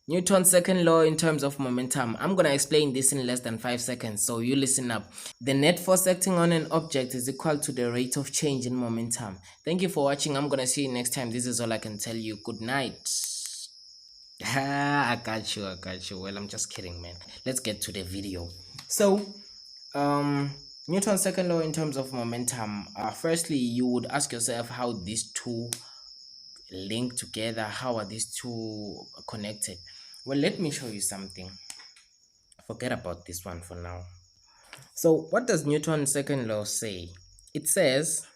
Newton's second law in terms of momentum. I'm going to explain this in less than 5 seconds, so you listen up. The net force acting on an object is equal to the rate of change in momentum. Thank you for watching. I'm going to see you next time. This is all I can tell you. Good night. I got you. Well, I'm just kidding, man. Let's get to the video. So, Newton's second law in terms of momentum. Firstly, you would ask yourself how these two link together. How are these two connected? Well, let me show you something. Forget about this one for now. So what does Newton's second law say? It says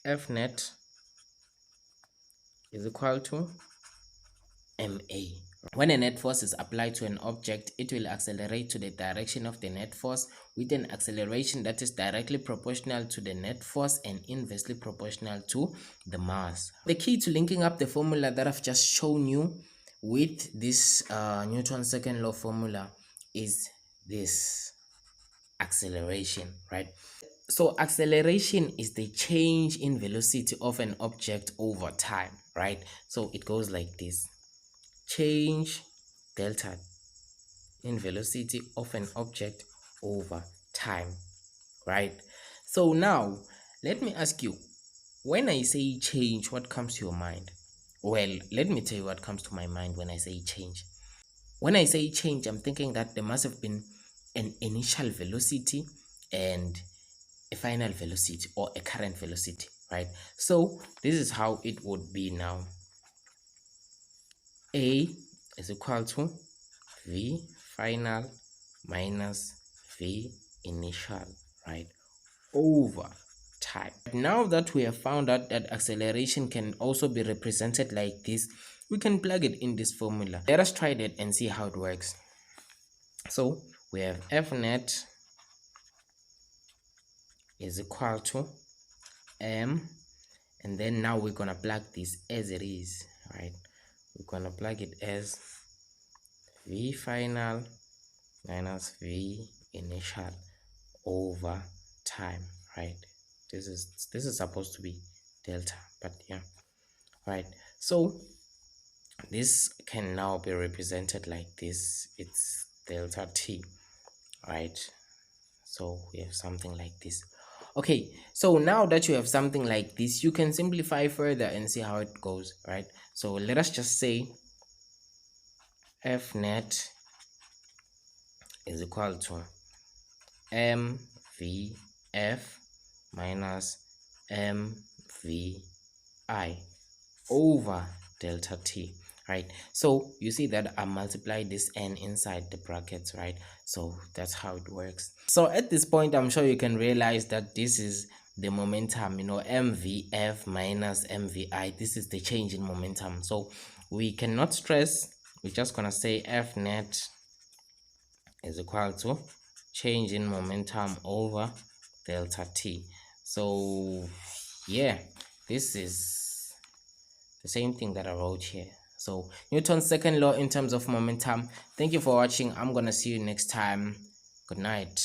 F net is equal to ma. When a net force is applied to an object, it will accelerate to the direction of the net force with an acceleration that is directly proportional to the net force and inversely proportional to the mass. The key to linking up the formula that I've just shown you with this Newton's second law formula is this acceleration, right? So acceleration is the change in velocity of an object over time, right? So it goes like this: change delta in velocity of an object over time, right? So now let me ask you, when I say change, what comes to your mind? Well, let me tell you what comes to my mind when I say change. When I say change, I'm thinking that there must have been an initial velocity and a final velocity or a current velocity, right? So this is how it would be now. A is equal to V final minus V initial, right, over time. Now that we have found out that acceleration can also be represented like this, we can plug it in this formula. Let us try that and see how it works. So we have F net is equal to m, and then now we're gonna plug this as it is, right? We're gonna plug it as V final minus V initial over time, right? This is supposed to be delta, but yeah, right? So this can now be represented like this. It's delta t, right? So we have something like this. Okay, so now that you have something like this, you can simplify further and see how it goes, right? So let us just say F net is equal to mvf minus mvi over delta t, right? So you see that I multiply this n inside the brackets, right? So that's how it works. So at this point, I'm sure you can realize that this is the momentum, mvf minus mvi. This is the change in momentum. So we cannot stress. We're just gonna say F net is equal to change in momentum over delta t. So yeah, this is the same thing that I wrote here. So Newton's second law in terms of momentum. Thank you for watching. I'm gonna see you next time. Good night.